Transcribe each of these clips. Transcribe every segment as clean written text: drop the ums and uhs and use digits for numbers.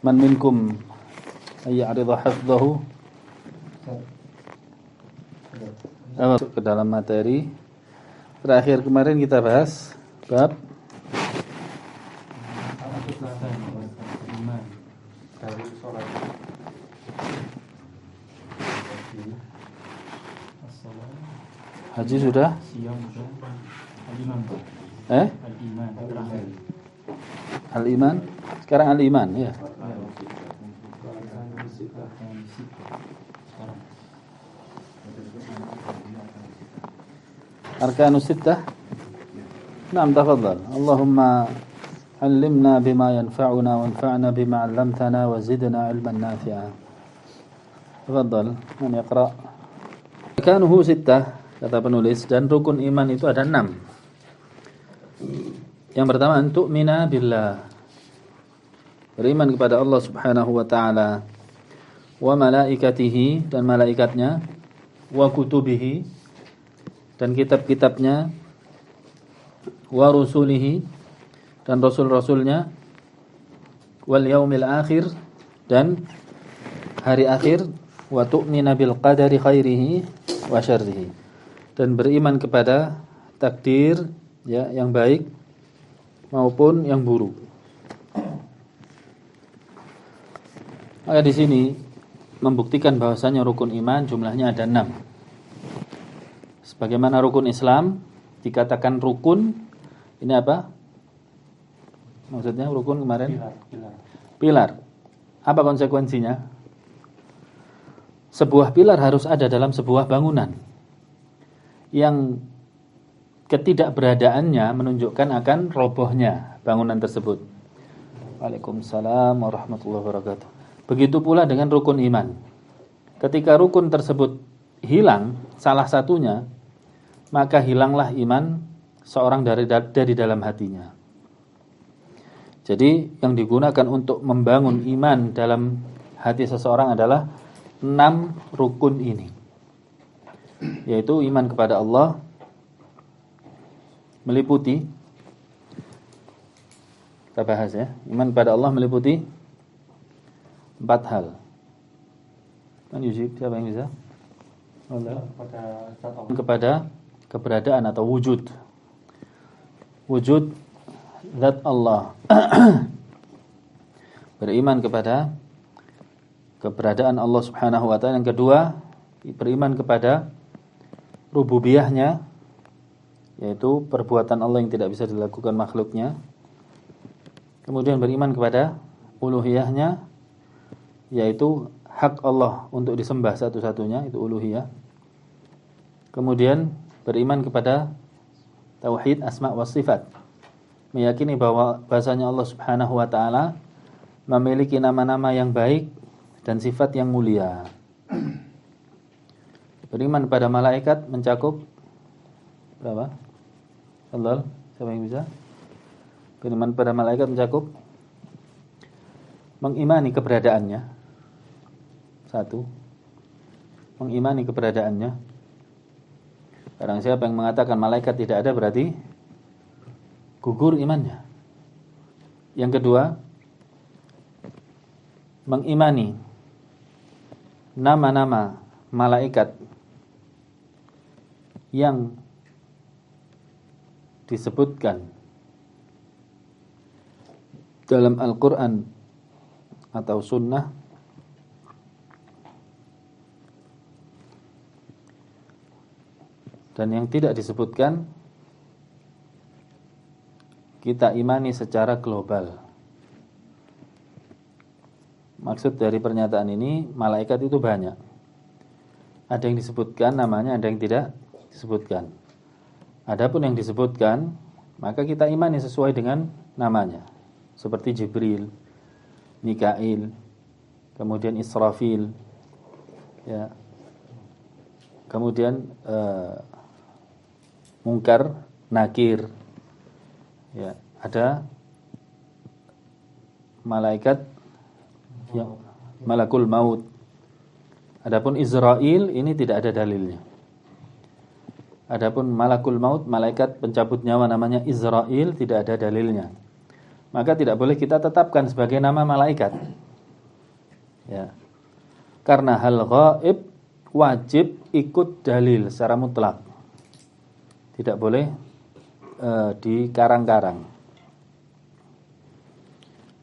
Man minkum ayya'ridha hafdhahu. Masuk ke dalam materi. Terakhir kemarin kita bahas bab haji sudah? Al-iman. Sekarang al-iman ya. Arkanus sittah. Naam, tafadhal. Allahumma allimna bima yanfa'una wanfa'na bima 'allamtana wa zidna 'ilman nafi'a. Tafadhal, man yaqra. Arkanuhu sittah, kata penulis, dan rukun iman itu ada 6. Yang pertama, antu'mina billah, beriman kepada Allah Subhanahu wa ta'ala, wa malaikatihi, dan malaikatnya, wa kutubihi, dan kitab-kitabnya, wa rusulihi, dan rasul-rasulnya, wal yaumil akhir, dan hari akhir, wa tu'mina bil qadari khairihi wa syarrihi, dan beriman kepada takdir ya, yang baik maupun yang buruk. Maka di sini membuktikan bahwasanya rukun iman jumlahnya ada 6. Sebagaimana rukun Islam dikatakan rukun, ini apa? Maksudnya rukun kemarin? Pilar. Apa konsekuensinya? Sebuah pilar harus ada dalam sebuah bangunan yang ketidakberadaannya menunjukkan akan robohnya bangunan tersebut. Waalaikumsalam warahmatullahi wabarakatuh. Begitu pula dengan rukun iman. Ketika rukun tersebut hilang salah satunya, maka hilanglah iman seorang dari dalam hatinya. Jadi yang digunakan untuk membangun iman dalam hati seseorang adalah 6 rukun ini, yaitu iman kepada Allah, meliputi, kita bahas ya, iman kepada Allah meliputi 4 hal. Man yujib, siapa yang bisa? Allah. Kepada keberadaan atau wujud zat Allah. Beriman kepada keberadaan Allah Subhanahu wa ta'ala. Yang kedua, beriman kepada rububiyahnya, yaitu perbuatan Allah yang tidak bisa dilakukan makhluknya. Kemudian beriman kepada uluhiyahnya, yaitu hak Allah untuk disembah satu-satunya, itu uluhiyah. Kemudian beriman kepada tauhid asma wa sifat, meyakini bahwasanya Allah Subhanahu wa ta'ala memiliki nama-nama yang baik dan sifat yang mulia. Beriman pada malaikat mencakup berapa? Allah, siapa yang bisa? Beriman pada malaikat mencakup mengimani keberadaannya. 1. Mengimani keberadaannya. Barang siapa yang mengatakan malaikat tidak ada, berarti gugur imannya. Yang kedua, mengimani nama-nama malaikat yang disebutkan dalam Al-Quran atau Sunnah, dan yang tidak disebutkan kita imani secara global. Maksud dari pernyataan ini, malaikat itu banyak. Ada yang disebutkan namanya, ada yang tidak disebutkan. Adapun yang disebutkan, maka kita imani sesuai dengan namanya. Seperti Jibril, Mikail, kemudian Israfil, ya. Kemudian Munkar, Nakir, ya. Ada malaikat yang Malakul Maut. Adapun Israel ini tidak ada dalilnya. Adapun Malakul Maut, malaikat pencabut nyawa namanya Israel, tidak ada dalilnya. Maka tidak boleh kita tetapkan sebagai nama malaikat. Ya. Karena hal ghaib wajib ikut dalil secara mutlak. Tidak boleh dikarang-karang.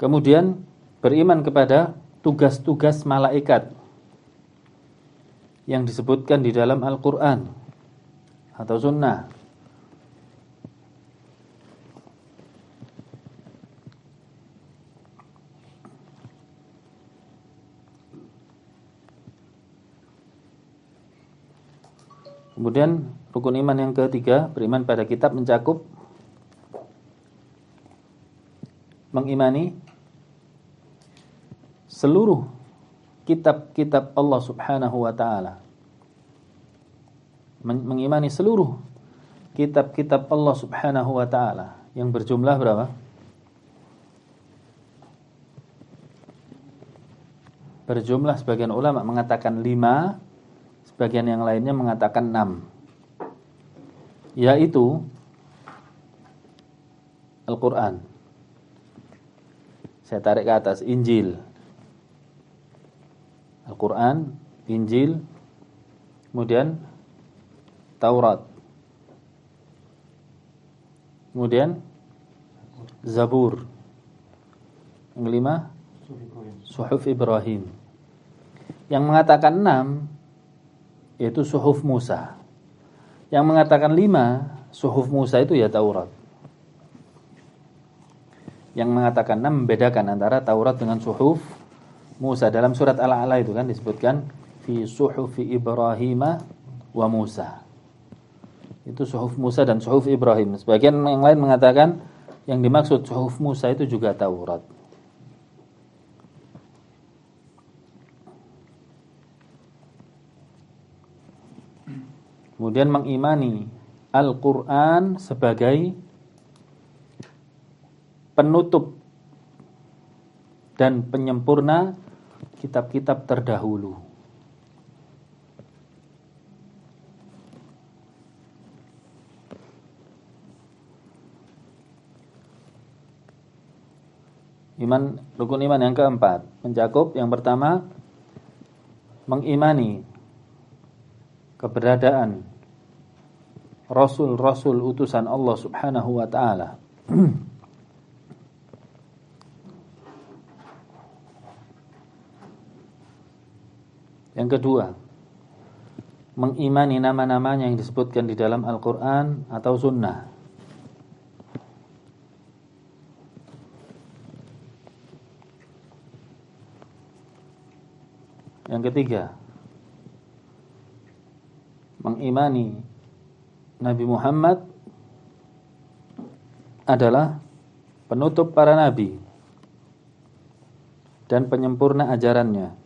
Kemudian beriman kepada tugas-tugas malaikat yang disebutkan di dalam Al-Quran atau Sunnah. Kemudian rukun iman yang ketiga, beriman pada kitab, mencakup mengimani seluruh kitab-kitab Allah Subhanahu wa taala. Mengimani seluruh kitab-kitab Allah Subhanahu wa taala yang berjumlah berapa? Berjumlah, sebagian ulama mengatakan 5, sebagian yang lainnya mengatakan 6. Yaitu Al-Quran. Saya tarik ke atas, Injil. Al-Quran, Injil, kemudian Taurat, kemudian Zabur, yang kelima Suhuf Ibrahim. Yang mengatakan 6 yaitu Suhuf Musa. Yang mengatakan 5 Suhuf Musa itu ya Taurat. Yang mengatakan 6 membedakan antara Taurat dengan Suhuf Musa. Dalam surat Al-A'la itu kan disebutkan fi suhufi Ibrahim wa Musa. Itu Suhuf Musa dan Suhuf Ibrahim. Sebagian yang lain mengatakan yang dimaksud Suhuf Musa itu juga Taurat. Kemudian mengimani Al-Quran sebagai penutup dan penyempurna kitab-kitab terdahulu. Rukun iman yang keempat mencakup yang pertama, mengimani keberadaan Rasul-Rasul utusan Allah Subhanahu wa ta'ala. Yang kedua, mengimani nama-namanya yang disebutkan di dalam Al-Quran atau Sunnah. Yang ketiga, mengimani Nabi Muhammad adalah penutup para nabi dan penyempurna ajarannya.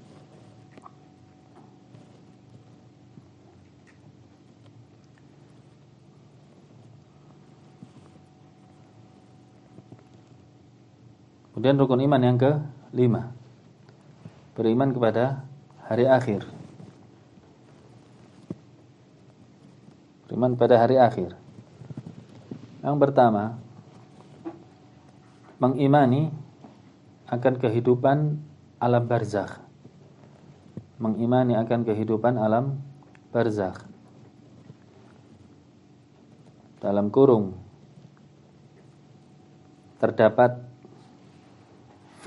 Kemudian rukun iman yang ke-5, beriman kepada hari akhir. Beriman pada hari akhir. Yang pertama, mengimani akan kehidupan alam barzakh. Mengimani akan kehidupan alam barzakh. Dalam kurung terdapat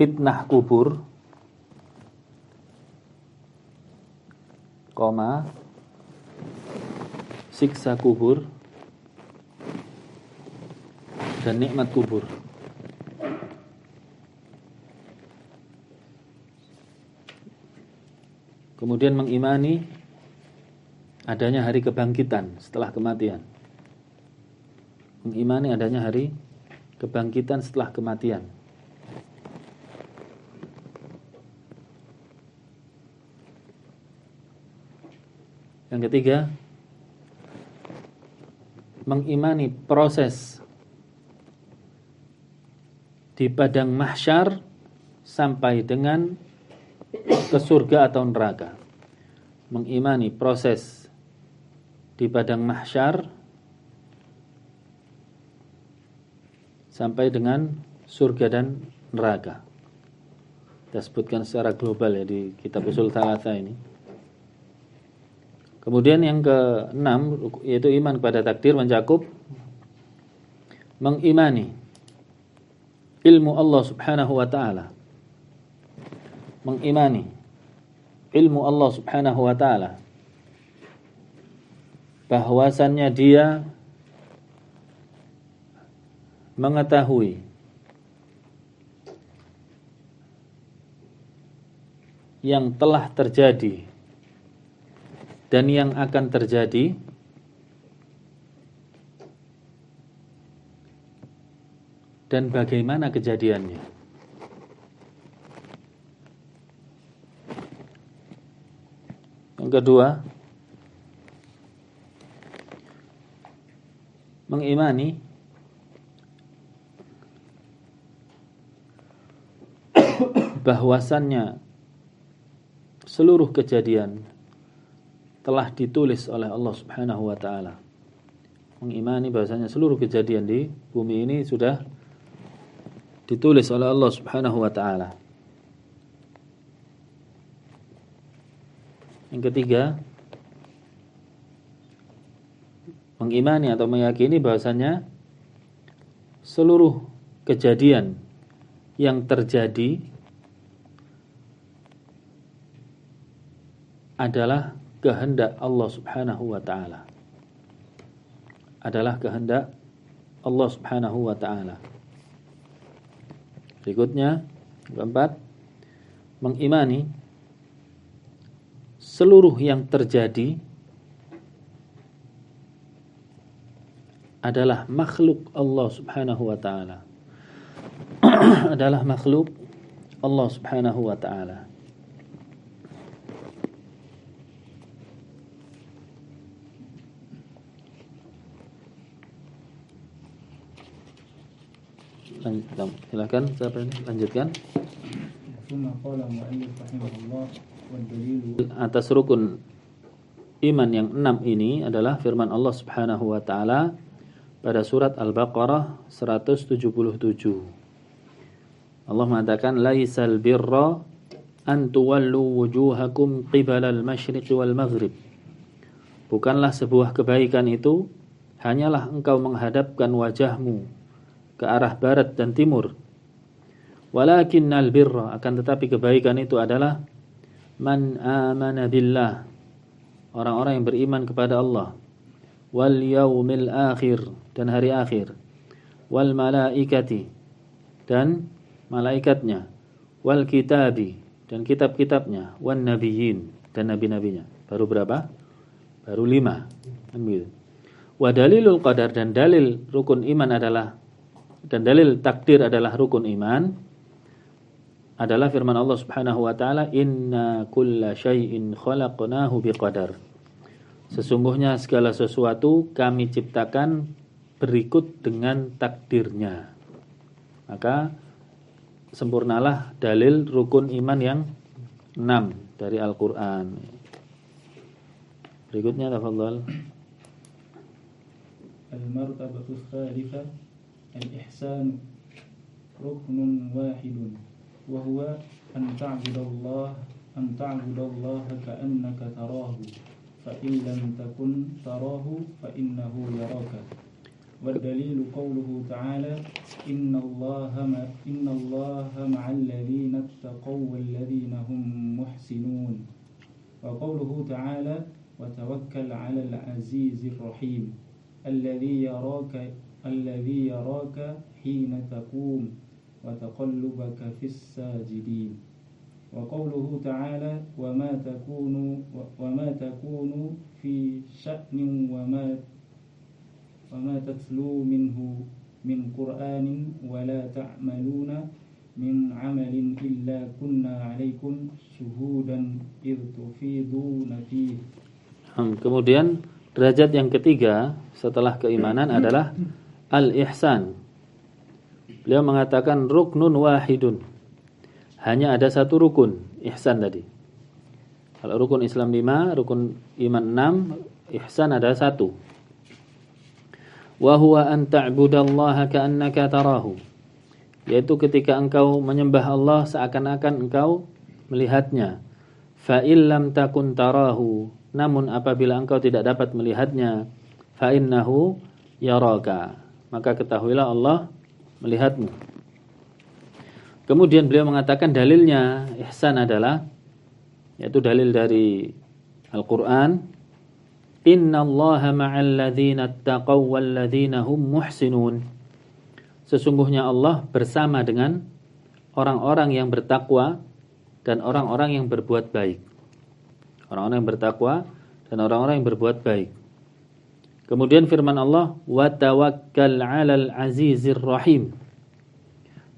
fitnah kubur, siksa kubur, dan nikmat kubur. Kemudian mengimani adanya hari kebangkitan setelah kematian. Mengimani adanya hari kebangkitan setelah kematian. Yang ketiga, mengimani proses di padang mahsyar sampai dengan ke surga atau neraka. Mengimani proses di padang mahsyar sampai dengan surga dan neraka. Kita sebutkan secara global ya di kitab Ushul Tsalatsa ini. Kemudian yang keenam yaitu iman kepada takdir mencakup mengimani ilmu Allah Subhanahu wa taala. Mengimani ilmu Allah Subhanahu wa taala, bahwasannya Dia mengetahui yang telah terjadi dan yang akan terjadi, dan bagaimana kejadiannya. Yang kedua, mengimani bahwasannya seluruh kejadian telah ditulis oleh Allah Subhanahu wa taala. Mengimani bahwasanya seluruh kejadian di bumi ini sudah ditulis oleh Allah Subhanahu wa taala. Yang ketiga, mengimani atau meyakini bahwasanya seluruh kejadian yang terjadi adalah kehendak Allah Subhanahu wa taala. Adalah kehendak Allah Subhanahu wa taala. Berikutnya, keempat, mengimani seluruh yang terjadi adalah makhluk Allah Subhanahu wa taala. Adalah makhluk Allah Subhanahu wa taala. Silakan, siapa ini? Lanjutkan. Atas rukun iman yang 6 ini adalah firman Allah Subhanahu wa taala pada surat Al-Baqarah 177. Allah mengatakan laisal birra an tuwallu wujuhakum qibala al-masyriq wal maghrib. Bukanlah sebuah kebaikan itu hanyalah engkau menghadapkan wajahmu ke arah barat dan timur. Walakinnal birra, akan tetapi kebaikan itu adalah man amana billah, orang-orang yang beriman kepada Allah, wal yaumil akhir, dan hari akhir, wal malaikati, dan malaikatnya, wal kitabi, dan kitab-kitabnya, wan nabiyyin, dan nabi-nabinya. Baru berapa? Baru 5. Kan begitu. Wa dalilul qadar, dan dalil rukun iman adalah, dan dalil takdir adalah rukun iman, adalah firman Allah Subhanahu wa taala, inna kulla syai'in khalaqnahu biqadar. Sesungguhnya segala sesuatu kami ciptakan berikut dengan takdirnya. Maka sempurnalah dalil rukun iman yang 6 dari Al-Qur'an. Berikutnya tafadhal. Al-martabatu tsalitsah al-ihsan ruknun wahidun wa huwa an ta'budallaha ka'annaka tarahu fa in lam takun tarahu fa innahu yaraka. Wa dalilu qawluhu ta'ala innallaha ma'al ladzina ittaqaw wal ladzina hum muhsinun. Wa qawluhu ta'ala wa tawakkal 'alal 'azizir rahim alladzi yaraka hina taqum wa taqallubaka fis sajidin. Wa qawluhu ta'ala wa ma takunu fi sya'nin wa ma tatlu minhu min qur'anin wa la ta'maluna min 'amalin illa kunna 'alaikum syuhudan idh tufiduna fihi. Kemudian derajat yang ketiga setelah keimanan adalah al-ihsan. Beliau mengatakan ruknun wahidun. Hanya ada satu rukun, ihsan tadi. Kalau rukun Islam 5, rukun iman 6, ihsan ada satu. Wa huwa an ta'budallaha ka'annaka tarahu. yaitu ketika engkau menyembah Allah seakan-akan engkau melihatnya. Fa illam takun tarahu, namun apabila engkau tidak dapat melihatnya, fa innahu yaraka, maka ketahuilah Allah melihatmu. Kemudian beliau mengatakan dalilnya ihsan adalah, yaitu dalil dari Al-Qur'an, innallaha ma'al ladzina ittaqaw wal ladzina hum muhsinun. Sesungguhnya Allah bersama dengan orang-orang yang bertakwa dan orang-orang yang berbuat baik. Orang-orang yang bertakwa dan orang-orang yang berbuat baik. Kemudian firman Allah, wa tawakkal 'alal 'azizir rahim.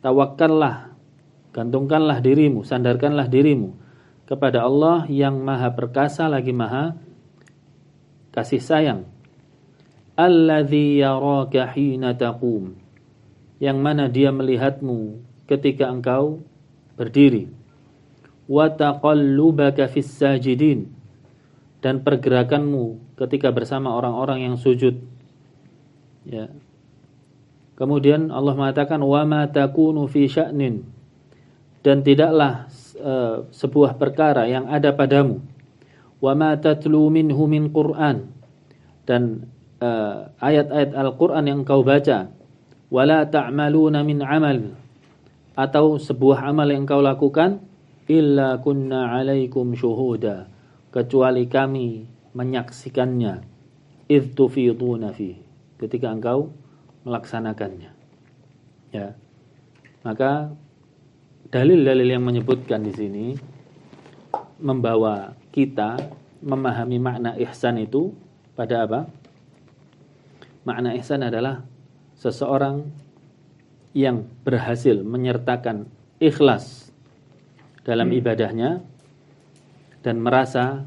Tawakkallah, gantungkanlah dirimu, sandarkanlah dirimu kepada Allah yang Maha perkasa lagi Maha kasih sayang. Alladzi yaraka hina taqum, yang mana Dia melihatmu ketika engkau berdiri. Wa taqallubaka fis sajidin, dan pergerakanmu ketika bersama orang-orang yang sujud. Ya. Kemudian Allah mengatakan wa ma takunu fi sya'nin, dan tidaklah sebuah perkara yang ada padamu, wa ma tatlu minhu min Qur'an, dan ayat-ayat Al-Qur'an yang engkau baca, wala ta'maluna min amal, atau sebuah amal yang engkau lakukan, illa kunna 'alaikum syuhuda, kecuali kami menyaksikannya, idh tufiduna fi, ketika engkau melaksanakannya. Ya. Maka dalil-dalil yang menyebutkan di sini membawa kita memahami makna ihsan itu pada apa? Makna ihsan adalah seseorang yang berhasil menyertakan ikhlas dalam ibadahnya dan merasa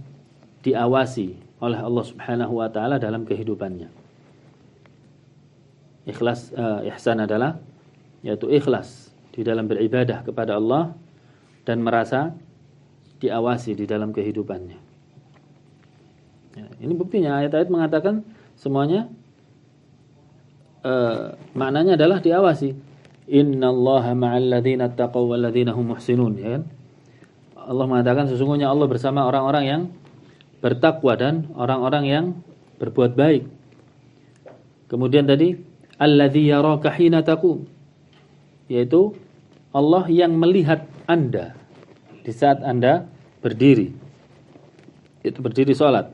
diawasi oleh Allah Subhanahu wa taala dalam kehidupannya. Ikhlas, ihsan adalah yaitu ikhlas di dalam beribadah kepada Allah dan merasa diawasi di dalam kehidupannya. Ya, ini buktinya ayat-ayat mengatakan semuanya maknanya adalah diawasi. Innallaha ma'al ladzina taqaw wal ladzina hum muhsinun, ya kan? Allah mengatakan sesungguhnya Allah bersama orang-orang yang bertakwa dan orang-orang yang berbuat baik. Kemudian tadi alladzi yaraka hina taqum, yaitu Allah yang melihat Anda di saat Anda berdiri. Itu berdiri salat.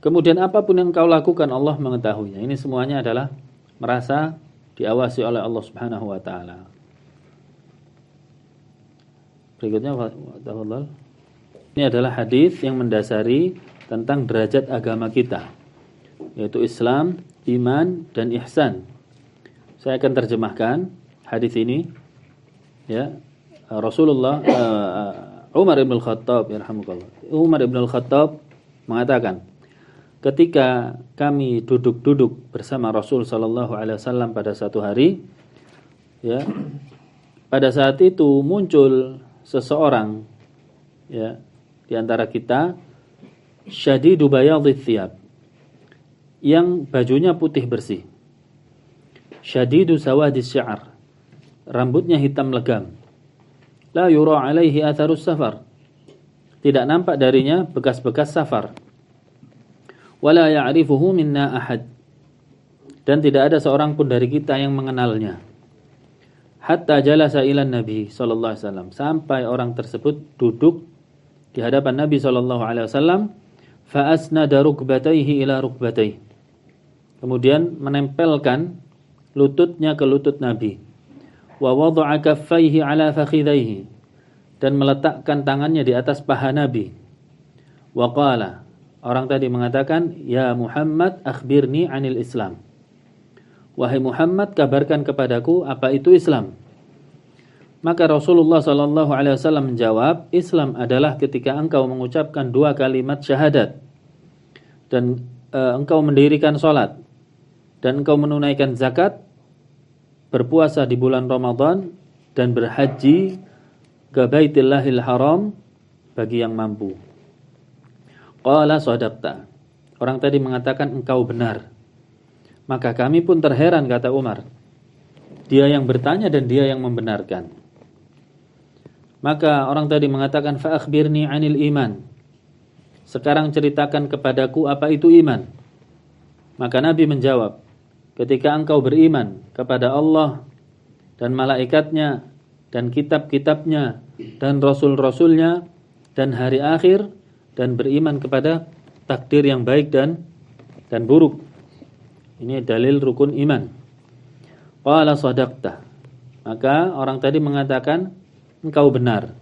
Kemudian apapun yang kau lakukan Allah mengetahuinya. Ini semuanya adalah merasa diawasi oleh Allah Subhanahu wa taala. Berikutnya ini adalah hadis yang mendasari tentang derajat agama kita, yaitu Islam, iman dan ihsan. Saya akan terjemahkan hadis ini. Ya, Rasulullah Umar ibn al-Khattab, yarhamukallah. Umar ibn al-Khattab mengatakan, ketika kami duduk-duduk bersama Rasul sallallahu alaihi wasallam pada satu hari, ya, pada saat itu muncul seseorang, ya, di antara kita, syadidu bayadhith thiyab, yang bajunya putih bersih, syadidu sawadis sya'r, rambutnya hitam legam, la yura alaihi atharus safar, tidak nampak darinya bekas-bekas safar, wala ya'rifuhu minna ahad, dan tidak ada seorang pun dari kita yang mengenalnya. Hatta jalasa ilan Nabi sallallahu alaihi wasallam, sampai orang tersebut duduk di hadapan Nabi sallallahu alaihi wasallam, fa asnada rukbatayhi ila rukbatayhi, kemudian menempelkan lututnya ke lutut Nabi, wa wada'a kaffaihi ala fakhidaihi, dan meletakkan tangannya di atas paha Nabi. Wa qala, orang tadi mengatakan, ya Muhammad akhbirni anil Islam, wahai Muhammad kabarkan kepadaku apa itu Islam. Maka Rasulullah sallallahu alaihi wasallam menjawab, Islam adalah ketika engkau mengucapkan 2 kalimat syahadat, dan engkau mendirikan salat, dan engkau menunaikan zakat, berpuasa di bulan Ramadan, dan berhaji ke Baitillahil Haram bagi yang mampu. Qala shadaqta, orang tadi mengatakan engkau benar. Maka kami pun terheran, kata Umar, Dia yang bertanya dan dia yang membenarkan. Maka orang tadi mengatakan fa akhbirni 'anil iman. Sekarang ceritakan kepadaku apa itu iman. Maka Nabi menjawab, ketika engkau beriman kepada Allah dan malaikatnya dan kitab-kitabnya dan rasul-rasulnya dan hari akhir dan beriman kepada takdir yang baik dan buruk. Ini dalil rukun iman. Qala sadaqta. Maka orang tadi mengatakan engkau benar.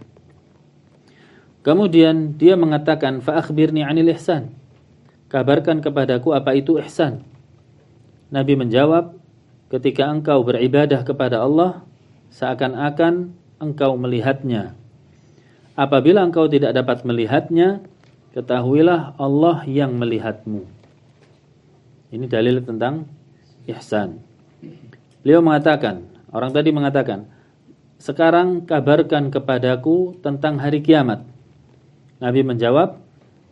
Kemudian dia mengatakan fa akhbirni 'anil ihsan. Kabarkan kepadaku apa itu ihsan. Nabi menjawab, ketika engkau beribadah kepada Allah seakan-akan engkau melihatnya. Apabila engkau tidak dapat melihatnya, ketahuilah Allah yang melihatmu. Ini dalil tentang ihsan. Beliau mengatakan, orang tadi mengatakan, sekarang kabarkan kepadaku tentang hari kiamat. Nabi menjawab,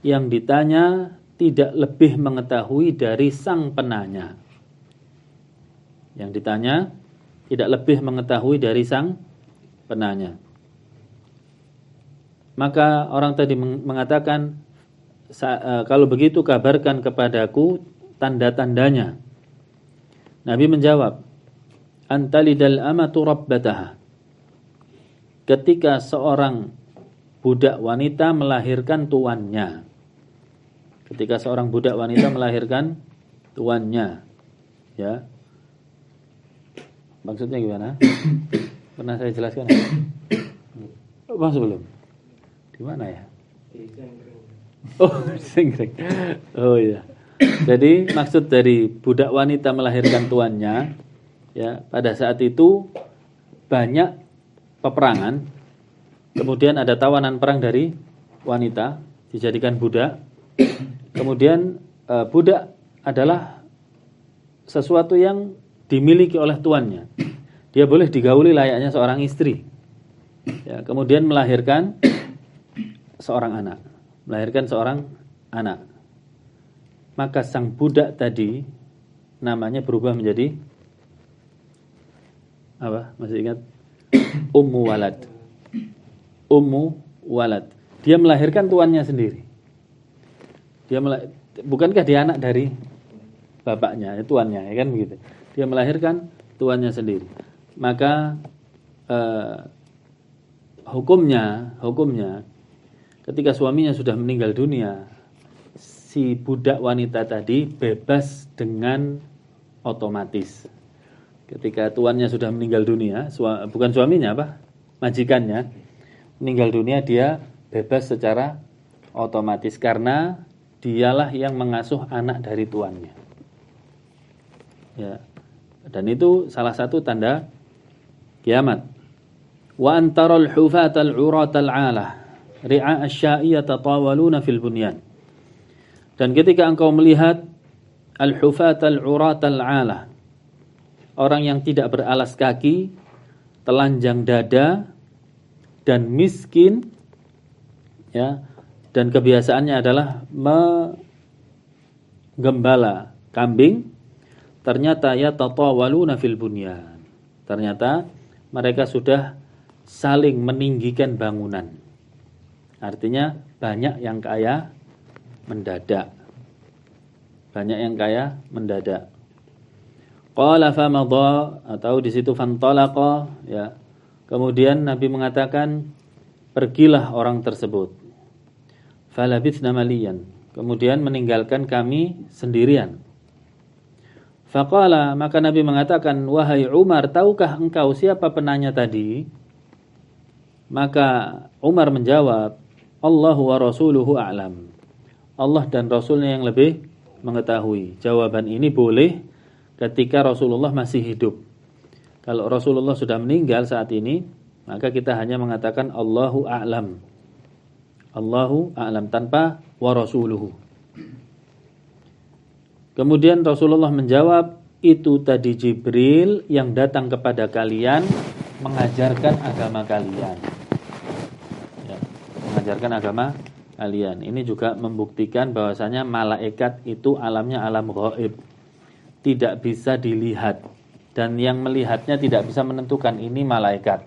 yang ditanya tidak lebih mengetahui dari sang penanya. Yang ditanya tidak lebih mengetahui dari sang penanya. Maka orang tadi mengatakan, kalau begitu kabarkan kepadaku tanda-tandanya. Nabi menjawab, antalidal amatu rabbataha. Ketika seorang budak wanita melahirkan tuannya. Ketika seorang budak wanita melahirkan tuannya. Ya. Maksudnya gimana? Pernah saya jelaskan? Masuk belum? Di mana ya? Oh, singkrek. Oh iya. Jadi maksud dari budak wanita melahirkan tuannya, ya, pada saat itu banyak peperangan. Kemudian ada tawanan perang dari wanita dijadikan budak. Kemudian budak adalah sesuatu yang dimiliki oleh tuannya. Dia boleh digauli layaknya seorang istri. Ya, kemudian melahirkan seorang anak. Maka sang budak tadi namanya berubah menjadi apa? Masih ingat? Ummu walad. Dia melahirkan tuannya sendiri. Bukankah dia anak dari bapaknya, tuannya, ya kan begitu. Dia melahirkan tuannya sendiri. Maka hukumnya ketika suaminya sudah meninggal dunia, si budak wanita tadi bebas dengan otomatis. Ketika tuannya sudah meninggal dunia, bukan suaminya apa? Majikannya meninggal dunia, dia bebas secara otomatis karena dialah yang mengasuh anak dari tuannya. Ya. Dan itu salah satu tanda kiamat. Wa antaral hufatal uratal alah ri'a asya'i yatatawaluna fil bunyan. Dan ketika engkau melihat al-hufatal uratal alah, orang yang tidak beralas kaki, telanjang dada dan miskin, ya, dan kebiasaannya adalah menggembala kambing, ternyata yatatawaluna fil bunyan. Ternyata mereka sudah saling meninggikan bangunan. Artinya banyak yang kaya mendadak. Qala famadha, atau di situ fantalaqa, ya. Kemudian Nabi mengatakan, pergilah orang tersebut. Falabithna maliyan, kemudian meninggalkan kami sendirian. Faqala, maka Nabi mengatakan, wahai Umar, tahukah engkau siapa penanya tadi? Maka Umar menjawab, Allahu wa rasuluhu a'lam. Allah dan Rasulnya yang lebih mengetahui. Jawaban ini boleh ketika Rasulullah masih hidup. Kalau Rasulullah sudah meninggal saat ini, maka kita hanya mengatakan Allahu a'lam. Allahu a'lam tanpa wa rasuluhu. Kemudian Rasulullah menjawab, itu tadi Jibril yang datang kepada kalian mengajarkan agama kalian. Ya, mengajarkan agama kalian. Ini juga membuktikan bahwasanya malaikat itu alamnya alam ghaib. Tidak bisa dilihat. dan yang melihatnya tidak bisa menentukan ini malaikat.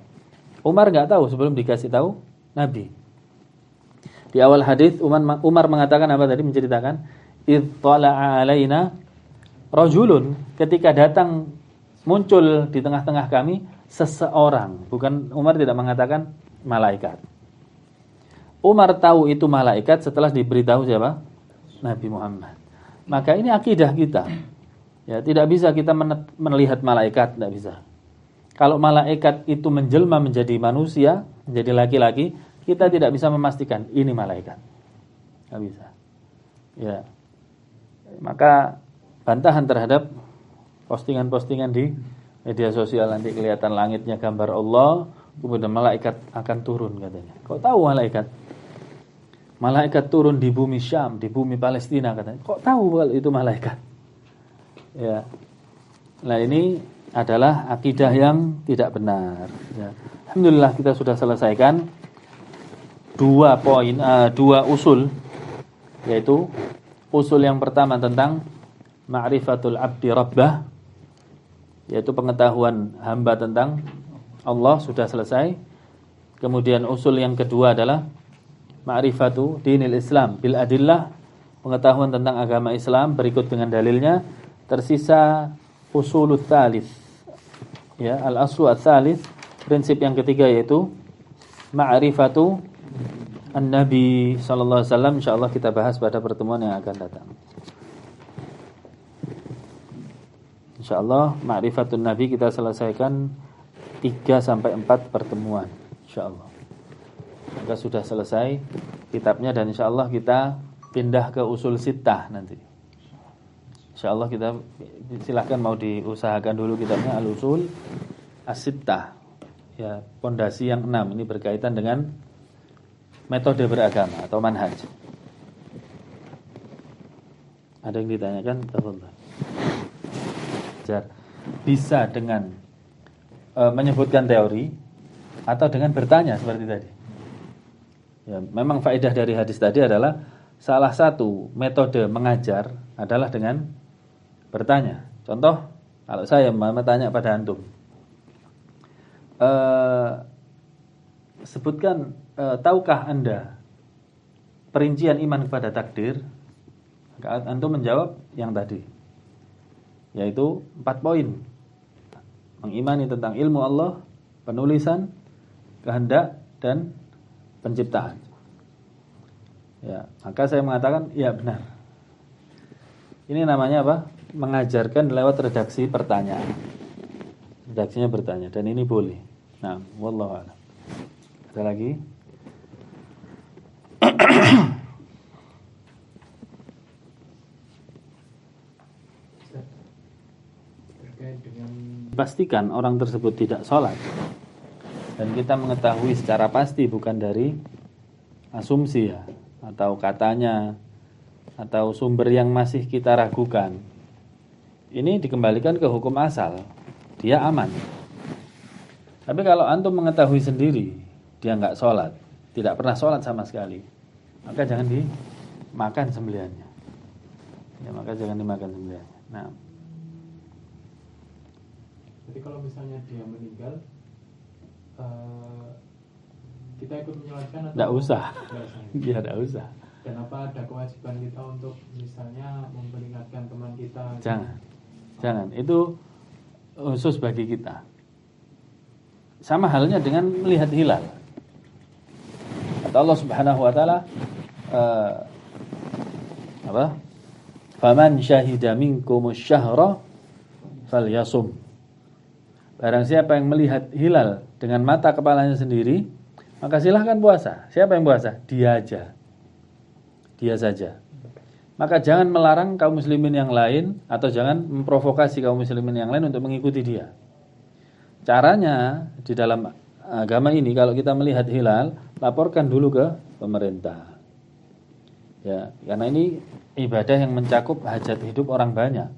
Umar nggak tahu sebelum dikasih tahu Nabi. Di awal hadis Umar mengatakan apa tadi, menceritakan ittala'a alaina rajulun, ketika datang muncul di tengah-tengah kami seseorang. Bukan, Umar tidak mengatakan malaikat. Umar tahu itu malaikat setelah diberitahu siapa? Nabi Muhammad. Maka ini akidah kita. Ya, tidak bisa kita melihat malaikat, tidak bisa. Kalau malaikat itu menjelma menjadi manusia, menjadi laki-laki, kita tidak bisa memastikan ini malaikat. Tidak bisa. Ya. Maka bantahan terhadap postingan-postingan di media sosial, nanti kelihatan langitnya gambar Allah, kemudian malaikat akan turun katanya. Kok tahu malaikat? Malaikat turun di bumi Syam, di bumi Palestina katanya. Kok tahu kalau itu malaikat? Ya. Nah, ini adalah akidah yang tidak benar. Ya. Alhamdulillah kita sudah selesaikan dua usul, yaitu usul yang pertama tentang ma'rifatul abdi rabbah, yaitu pengetahuan hamba tentang Allah, sudah selesai. Kemudian usul yang kedua adalah ma'rifatu dinil Islam bil adillah, pengetahuan tentang agama Islam berikut dengan dalilnya. Tersisa usulut tsalits, ya, al-aslu ats-tsalits, prinsip yang ketiga, yaitu ma'rifatu an-nabi sallallahu alaihi wasallam. Insyaallah kita bahas pada pertemuan yang akan datang. InsyaAllah ma'rifatun nabi kita selesaikan 3 sampai 4 pertemuan InsyaAllah. Maka sudah selesai kitabnya, dan InsyaAllah kita pindah ke usul sittah nanti. InsyaAllah kita silahkan, mau diusahakan dulu kitabnya al-usul as-sittah, ya, pondasi yang 6. Ini berkaitan dengan metode beragama atau manhaj. Ada yang ditanyakan? Tafadhol. Bisa dengan menyebutkan teori atau dengan bertanya seperti tadi. Ya, memang faedah dari hadis tadi adalah salah satu metode mengajar adalah dengan bertanya. Contoh, kalau saya bertanya pada antum, sebutkan, tahukah Anda perincian iman kepada takdir? Maka antum menjawab yang tadi, yaitu 4 poin. Mengimani tentang ilmu Allah, penulisan, kehendak, dan penciptaan. Ya, maka saya mengatakan, ya benar. Ini namanya apa? Mengajarkan lewat redaksi pertanyaan. Redaksinya bertanya, dan ini boleh. Nah, wallahu a'lam. Ada lagi? Pastikan orang tersebut tidak sholat, dan kita mengetahui secara pasti, bukan dari asumsi ya, atau katanya, atau sumber yang masih kita ragukan. Ini dikembalikan ke hukum asal, dia aman. Tapi kalau antum mengetahui sendiri dia nggak sholat, tidak pernah sholat sama sekali, maka jangan dimakan sembelihannya. Ya, maka jangan dimakan sembelihannya. Nah, jadi kalau misalnya dia meninggal, kita ikut menyolatkan atau? Tidak usah. Ya, tidak usah. Dan apa ada kewajiban kita untuk misalnya memperingatkan teman kita? Jangan. Itu khusus bagi kita. Sama halnya dengan melihat hilal. Kata Allah Subhanahu wa taala, "Faman syahida minkumus syahra falyasum." Barang siapa yang melihat hilal dengan mata kepalanya sendiri, maka silahkan puasa. Siapa yang puasa? Dia aja. Dia saja. Maka jangan melarang kaum muslimin yang lain, atau jangan memprovokasi kaum muslimin yang lain untuk mengikuti dia. Caranya di dalam agama ini, kalau kita melihat hilal, laporkan dulu ke pemerintah. Ya, karena ini ibadah yang mencakup hajat hidup orang banyak.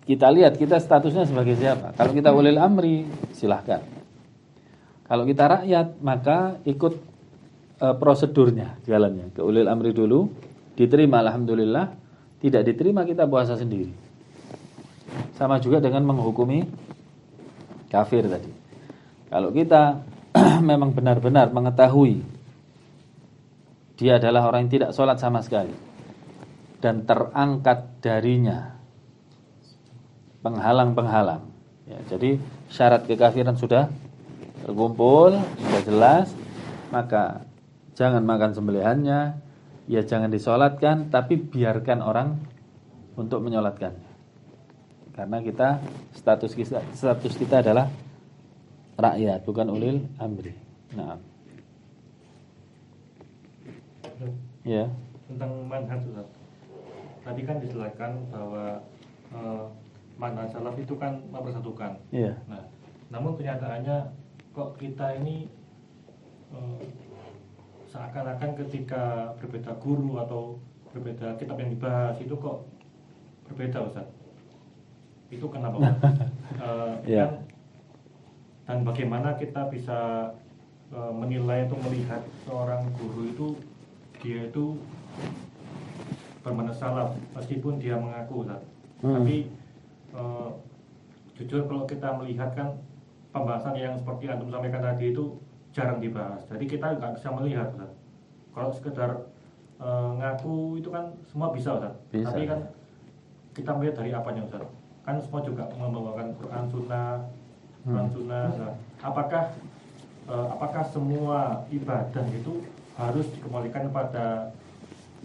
Kita lihat kita statusnya sebagai siapa. Kalau kita ulil amri, silahkan. Kalau kita rakyat, maka ikut prosedurnya, jalannya. Ke ulil amri dulu, diterima alhamdulillah, tidak diterima kita puasa sendiri. Sama juga dengan menghukumi kafir tadi. Kalau kita memang benar-benar mengetahui dia adalah orang yang tidak sholat sama sekali dan terangkat darinya penghalang-penghalang, ya, jadi syarat kekafiran sudah terkumpul, sudah jelas, maka jangan makan sembelihannya, ya jangan disolatkan, tapi biarkan orang untuk menyolatkannya. Karena status kita adalah rakyat, bukan ulil amri. Nah, ya. Tentang manhaj, Ustaz. Tadi kan dijelaskan bahwa manhaj salaf itu kan mempersatukan. Iya. Nah, namun kenyataannya kok kita ini seakan-akan ketika berbeda guru atau berbeda kitab yang dibahas itu kok berbeda, Ustaz. Itu kenapa, Ustaz? Yeah. Dan bagaimana kita bisa menilai atau melihat seorang guru itu dia itu bermanhaj salaf meskipun dia mengaku, Ustaz. Tapi jujur kalau kita melihat kan pembahasan yang seperti antum sampaikan tadi itu jarang dibahas. Jadi kita nggak bisa melihat, Ustaz. Kalau sekedar ngaku itu kan semua bisa, Ustaz. Bisa. Tapi kan kita melihat dari apanya, Ustaz. Kan semua juga membawakan Quran Sunnah. Nah, apakah semua ibadah itu harus dikembalikan pada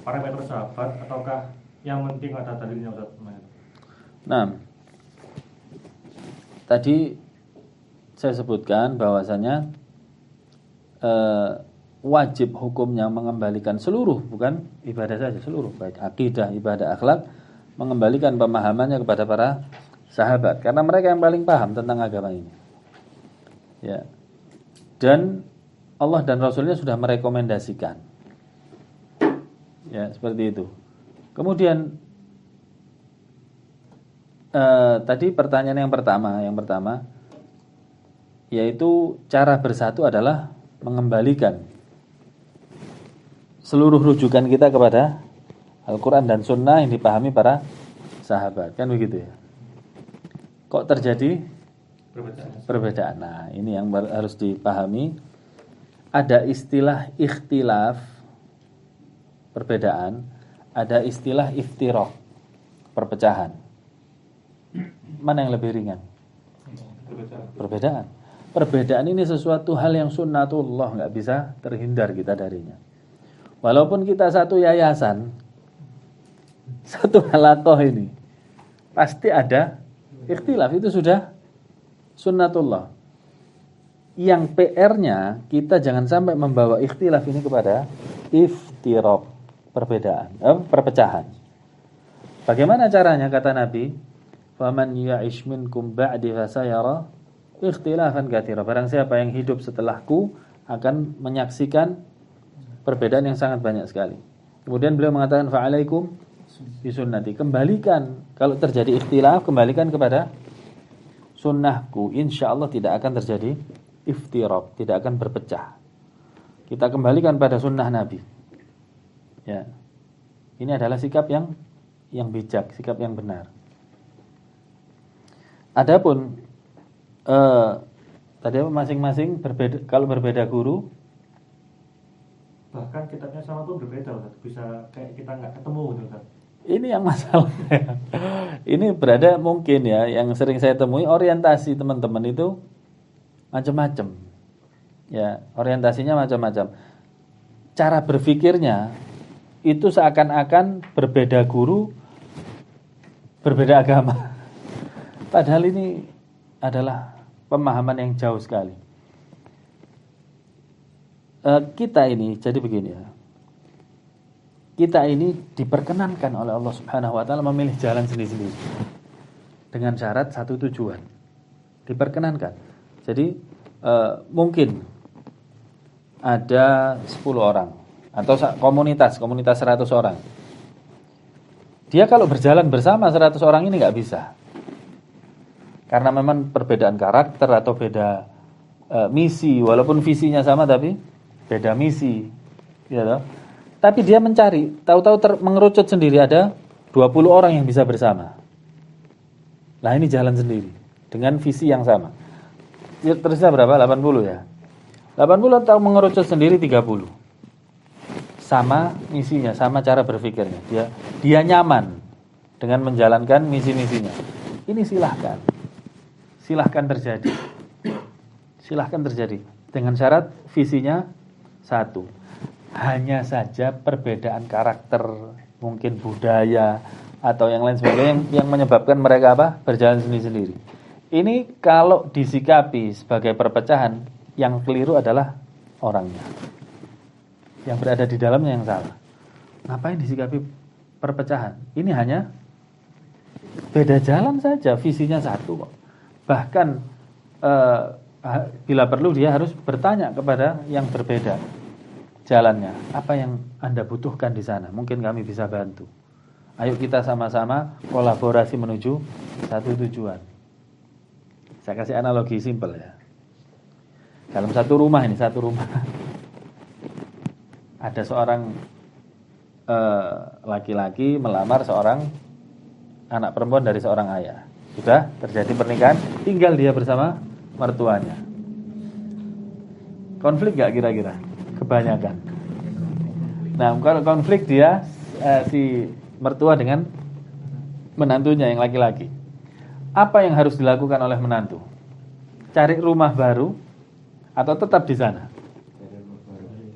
parameter sahabat ataukah yang penting ada dalilnya, Ustaz? Nah, tadi saya sebutkan bahwasanya wajib hukumnya mengembalikan seluruh, bukan ibadah saja, seluruh, baik akidah, ibadah, akhlak, mengembalikan pemahamannya kepada para sahabat, karena mereka yang paling paham tentang agama ini. Ya. Dan Allah dan Rasulnya sudah merekomendasikan. Ya, seperti itu. Kemudian tadi pertanyaan yang pertama yaitu cara bersatu adalah mengembalikan seluruh rujukan kita kepada Al-Quran dan Sunnah yang dipahami para sahabat, kan begitu ya. Kok terjadi perbedaan? Nah, ini yang harus dipahami. Ada istilah ikhtilaf, perbedaan, ada istilah iftiraq, perpecahan. Mana yang lebih ringan? Perbedaan. Perbedaan ini sesuatu hal yang sunnatullah, nggak bisa terhindar kita darinya. Walaupun kita satu yayasan, satu halaqah ini, pasti ada ikhtilaf, itu sudah sunnatullah. Yang PR-nya kita jangan sampai membawa ikhtilaf ini kepada iftiraq, perpecahan. Bagaimana caranya, kata Nabi? Faman ya'ish minkum ba'di fasayara ikhtilafan katsira. Barang siapa yang hidup setelahku akan menyaksikan perbedaan yang sangat banyak sekali. Kemudian beliau mengatakan fa'alaikum bisunnati. Kembalikan, kalau terjadi ikhtilaf, kembalikan kepada sunnahku. Insyaallah tidak akan terjadi iftiraq, tidak akan berpecah. Kita kembalikan pada sunnah Nabi. Ya. Ini adalah sikap yang bijak, sikap yang benar. Adapun tadi masing-masing berbeda, kalau berbeda guru, bahkan kitabnya sama pun berbeda, bisa kayak kita nggak ketemu gitu, Ustaz. Ini yang masalah. Ini berada mungkin ya, yang sering saya temui orientasi teman-teman itu macam-macam. Ya, orientasinya macam-macam. Cara berpikirnya itu seakan-akan berbeda guru, berbeda agama. Padahal ini adalah pemahaman yang jauh sekali. Kita ini jadi begini ya. Kita ini diperkenankan oleh Allah Subhanahu wa taala memilih jalan sendiri-sendiri. Dengan syarat satu tujuan. Diperkenankan. Jadi mungkin ada 10 orang atau komunitas 100 orang. Dia kalau berjalan bersama 100 orang ini nggak bisa. Karena memang perbedaan karakter atau beda misi, walaupun visinya sama tapi beda misi, ya toh. Tapi dia mencari, tahu-tahu mengerucut sendiri ada 20 orang yang bisa bersama. Lah ini jalan sendiri dengan visi yang sama. Terusnya berapa? 80 ya. 80 atau mengerucut sendiri 30. Sama misinya, sama cara berpikirnya. Dia nyaman dengan menjalankan misi-misinya. Ini silahkan terjadi. Silahkan terjadi dengan syarat visinya satu. Hanya saja perbedaan karakter, mungkin budaya atau yang lain sebagainya yang menyebabkan mereka berjalan sendiri-sendiri. Ini kalau disikapi sebagai perpecahan, yang keliru adalah orangnya. Yang berada di dalamnya yang salah. Ngapain disikapi perpecahan? Ini hanya beda jalan saja, visinya satu kok. Bahkan bila perlu dia harus bertanya kepada yang berbeda jalannya. Apa yang Anda butuhkan di sana? Mungkin kami bisa bantu. Ayo kita sama-sama kolaborasi menuju satu tujuan. Saya kasih analogi simpel ya. Dalam satu rumah ada seorang laki-laki melamar seorang anak perempuan dari seorang ayah. Sudah terjadi pernikahan, tinggal dia bersama mertuanya. Konflik gak kira-kira? Kebanyakan. Nah, kalau konflik dia si mertua dengan menantunya yang laki-laki. Apa yang harus dilakukan oleh menantu? Cari rumah baru atau tetap di sana?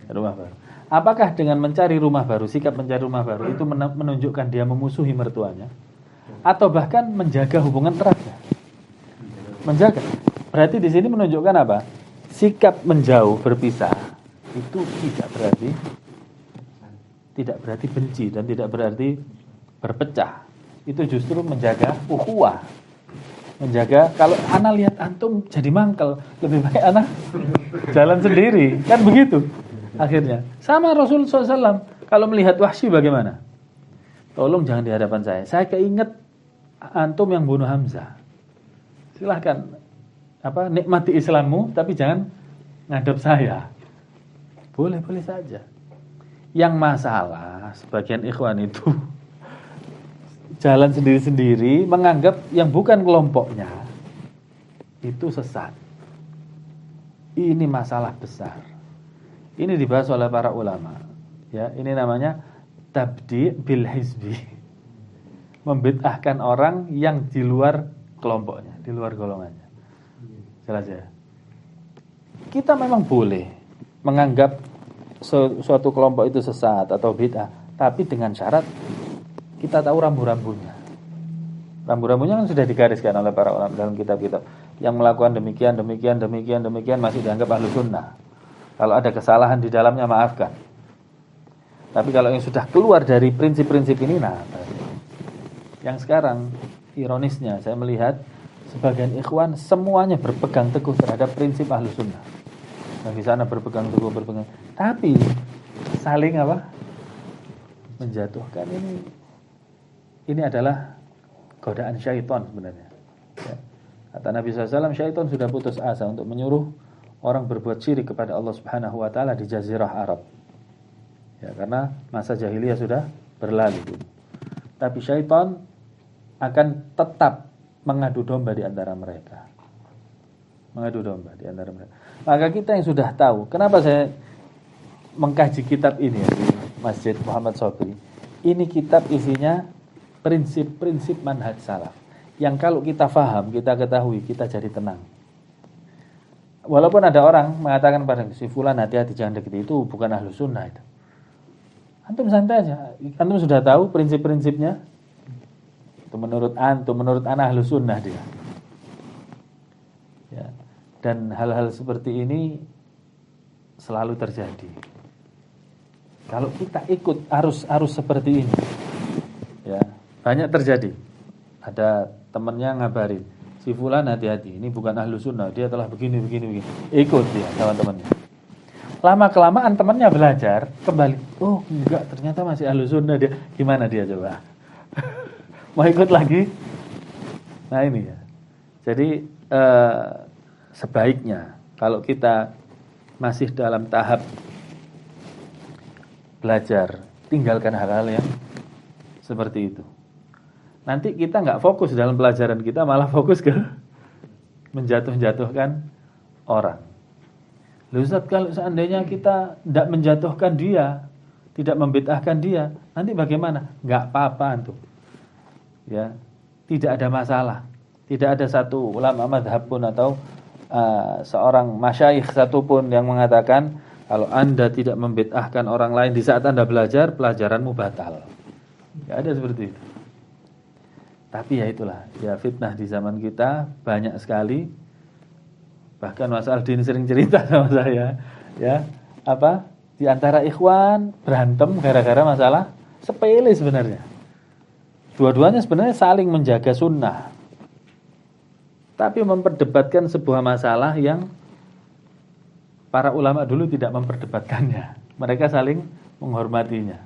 Rumah baru. Apakah dengan mencari rumah baru, sikap mencari rumah baru itu menunjukkan dia memusuhi mertuanya? Atau bahkan menjaga hubungan eratnya? Menjaga. Berarti di sini menunjukkan apa? Sikap menjauh, berpisah itu tidak berarti benci dan tidak berarti berpecah. Itu justru menjaga ukhuwah. Menjaga kalau ana lihat antum jadi mangkel, lebih baik ana jalan sendiri. Kan begitu. Akhirnya sama Rasul SAW kalau melihat Wahsy bagaimana? Tolong jangan di hadapan saya. Saya keinget antum yang bunuh Hamzah. Silahkan nikmati Islammu tapi jangan ngadep saya. Boleh-boleh saja. Yang masalah sebagian ikhwan itu jalan sendiri-sendiri, menganggap yang bukan kelompoknya itu sesat. Ini masalah besar. Ini dibahas oleh para ulama. Ya, ini namanya tabdi' bil hizbi. Membid'ahkan orang yang di luar kelompoknya, di luar golongannya. Jelas ya. Kita memang boleh menganggap suatu kelompok itu sesat atau bid'ah, tapi dengan syarat kita tahu rambu-rambunya. Rambu-rambunya kan sudah digariskan oleh para ulama dalam kitab-kitab. Yang melakukan demikian masih dianggap ahlu sunnah. Kalau ada kesalahan di dalamnya maafkan. Tapi kalau yang sudah keluar dari prinsip-prinsip ini, yang sekarang ironisnya saya melihat sebagian ikhwan semuanya berpegang teguh terhadap prinsip ahlu sunnah. Nah, di sana berpegang teguh, tapi saling menjatuhkan. Ini adalah godaan syaitan sebenarnya. Ya. Kata Nabi SAW, syaitan sudah putus asa untuk menyuruh orang berbuat syirik kepada Allah Subhanahu Wa Taala di Jazirah Arab. Ya, karena masa jahiliyah sudah berlalu. Tapi syaitan akan tetap mengadu domba di antara mereka. Maka kita yang sudah tahu, kenapa saya mengkaji kitab ini ya, di Masjid Muhammad Sobri. Ini kitab isinya prinsip-prinsip manhaj salaf yang kalau kita faham, kita ketahui, kita jadi tenang. Walaupun ada orang mengatakan pada si fulan hati-hati jangan dekati, itu bukan ahlu sunnah itu. Antum santai aja. Antum sudah tahu prinsip-prinsipnya. Itu menurut anak ahlu sunnah dia. Ya. Dan hal-hal seperti ini selalu terjadi. Kalau kita ikut arus seperti ini, ya banyak terjadi. Ada temannya ngabarin, si fulan hati-hati, ini bukan ahlu sunnah, dia telah begini. Ikut dia teman-temannya. Lama kelamaan temannya belajar kembali. Oh enggak, ternyata masih ahlu sunnah dia. Gimana dia coba? Mau ikut lagi? Nah ini ya. Jadi sebaiknya kalau kita masih dalam tahap belajar, tinggalkan hal-hal yang seperti itu. nanti kita nggak fokus dalam pelajaran kita, malah fokus ke menjatuh-jatuhkan orang. Loh Ustaz, kalau seandainya kita tidak menjatuhkan dia, tidak membid'ahkan dia, nanti bagaimana? Nggak apa-apa antum. Ya, tidak ada masalah. Tidak ada satu ulama madhab pun atau seorang masyayikh satupun yang mengatakan kalau Anda tidak membid'ahkan orang lain di saat Anda belajar, pelajaranmu batal. Tidak ada seperti itu. Tapi ya itulah, ya fitnah di zaman kita banyak sekali. Bahkan Mas Aldin sering cerita sama saya, ya, apa? Di antara ikhwan berantem gara-gara masalah sepele sebenarnya. Dua-duanya sebenarnya saling menjaga sunnah, tapi memperdebatkan sebuah masalah yang para ulama dulu tidak memperdebatkannya. Mereka saling menghormatinya.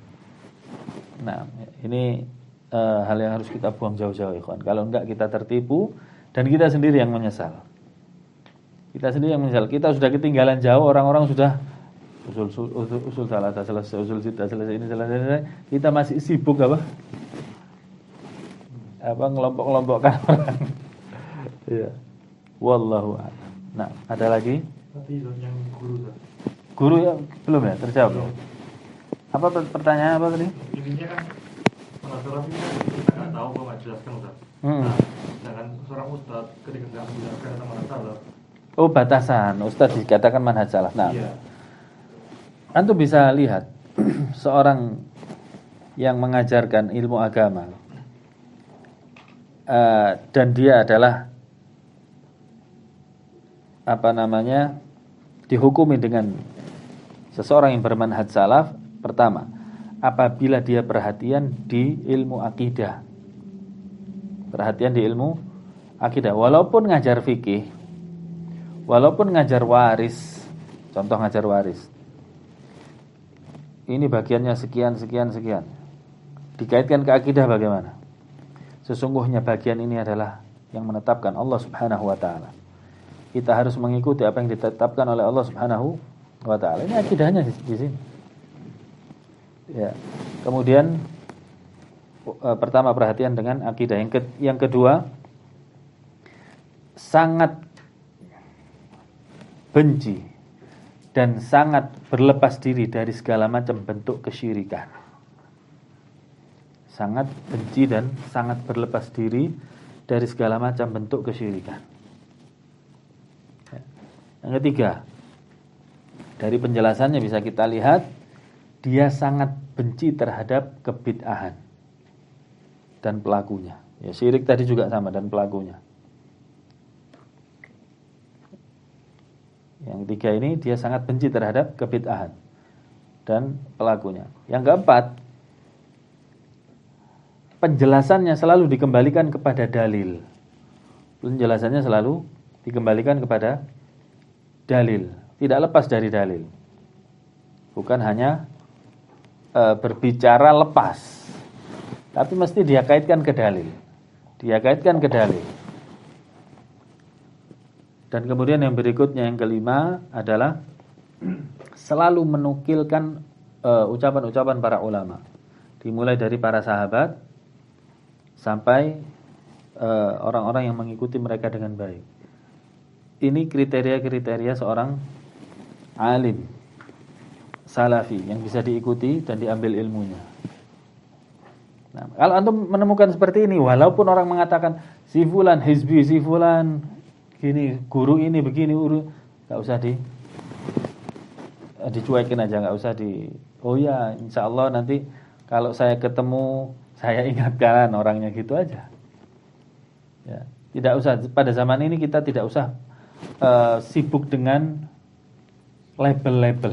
Nah, ini hal yang harus kita buang jauh-jauh, ikhwan. Kalau enggak kita tertipu dan kita sendiri yang menyesal. Kita sendiri yang menyesal. Kita sudah ketinggalan jauh, orang-orang sudah usul salah selesai, usul sita selesai, ini selesai. Kita masih sibuk apa ngelompok-kelompokkan orang. Iya. Wallahu a'lam. Nah, ada lagi? Tapi yang guru. Guru ya belum ya terjawab. Ya. Apa pertanyaan apa tadi? Intinya kan masalah ini kan kita nggak tahu kok nggak jelaskan Ustaz. Nah, sedangkan seorang Ustaz ketika nggak menjelaskan tentang masalah. Oh, batasan. Ustaz dikatakan manhaj salaf. Nah, iya. Antum bisa lihat seorang yang mengajarkan ilmu agama dan dia adalah dihukumi dengan seseorang yang bermanhaj salaf. Pertama, apabila dia perhatian di ilmu akidah, perhatian di ilmu akidah, walaupun ngajar fikih, walaupun ngajar waris, contoh ngajar waris, ini bagiannya sekian, dikaitkan ke akidah bagaimana? Sesungguhnya bagian ini adalah yang menetapkan Allah Subhanahu wa ta'ala. Kita harus mengikuti apa yang ditetapkan oleh Allah Subhanahu wa ta'ala. Ini akidahnya di sini. Ya. Kemudian pertama perhatian dengan akidah. Yang kedua, sangat benci dan sangat berlepas diri dari segala macam bentuk kesyirikan. Sangat benci dan sangat berlepas diri dari segala macam bentuk kesyirikan. Yang ketiga, dari penjelasannya bisa kita lihat dia sangat benci terhadap kebid'ahan dan pelakunya. Ya, syirik tadi juga sama dan pelakunya. Yang ketiga ini dia sangat benci terhadap kebid'ahan dan pelakunya. Yang keempat, penjelasannya selalu dikembalikan kepada dalil. Penjelasannya selalu dikembalikan kepada dalil, tidak lepas dari dalil. Bukan hanya berbicara lepas, tapi mesti dia kaitkan ke dalil. Dia kaitkan ke dalil. Dan kemudian yang berikutnya, yang kelima adalah selalu menukilkan ucapan-ucapan para ulama, dimulai dari para sahabat sampai orang-orang yang mengikuti mereka dengan baik. Ini kriteria-kriteria seorang alim salafi yang bisa diikuti dan diambil ilmunya. Nah, kalau antum menemukan seperti ini, walaupun orang mengatakan si fulan hizbi, si fulan gini, guru ini begini, nggak usah dicuekin aja, nggak usah oh ya, insya Allah nanti kalau saya ketemu saya ingatkan orangnya, gitu aja. Ya, tidak usah, pada zaman ini kita tidak usah sibuk dengan label-label,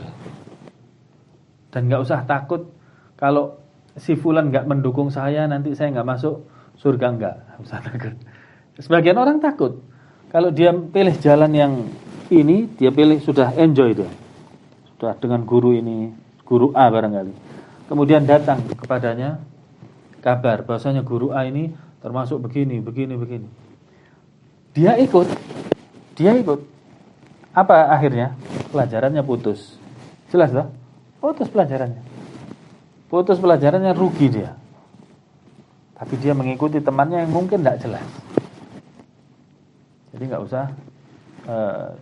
dan nggak usah takut kalau si fulan nggak mendukung saya nanti saya nggak masuk surga, nggak usah takut. Sebagian orang takut kalau dia pilih jalan yang ini, dia pilih sudah enjoy dia, sudah dengan guru ini, guru A barangkali, kemudian datang kepadanya kabar bahwasanya guru A ini termasuk begini. Dia ikut. Apa akhirnya? Pelajarannya putus. Jelas lah? Putus pelajarannya, rugi dia. tapi dia mengikuti temannya yang mungkin tidak jelas. Jadi nggak usah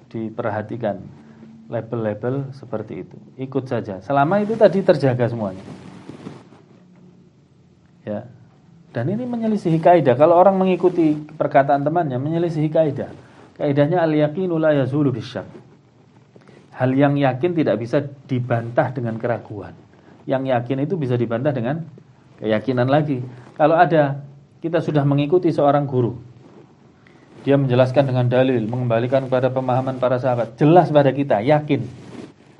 diperhatikan label-label seperti itu. Ikut saja. Selama itu tadi terjaga semuanya. Ya. Dan ini menyelisihi kaidah. Kalau orang mengikuti perkataan temannya, menyelisihi kaidah. Kaidahnya al-yaqinu la yazulu bisyak. Hal yang yakin tidak bisa dibantah dengan keraguan. Yang yakin itu bisa dibantah dengan keyakinan lagi. Kalau ada, kita sudah mengikuti seorang guru, dia menjelaskan dengan dalil, mengembalikan kepada pemahaman para sahabat, jelas pada kita, yakin.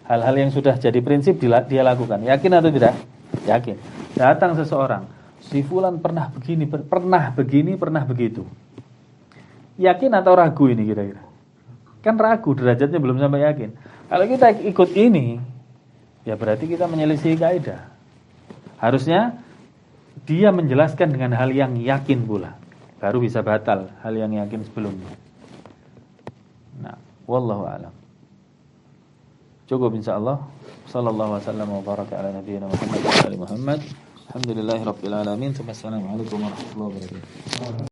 Hal-hal yang sudah jadi prinsip dia lakukan. Yakin atau tidak? Yakin. Datang seseorang, si fulan pernah begini, pernah begitu. Yakin atau ragu ini kira-kira? Kan ragu, derajatnya belum sampai yakin. Kalau kita ikut ini, ya berarti kita menyelisih kaidah. Harusnya dia menjelaskan dengan hal yang yakin pula, baru bisa batal hal yang yakin sebelumnya. Nah, wallahu a'lam. Cukup insyaallah. Sallallahu wasallam wa baraka ala nabiyyina Muhammad wa ali Muhammad. Alhamdulillahirabbil alamin. Wassalamualaikum warahmatullahi wabarakatuh.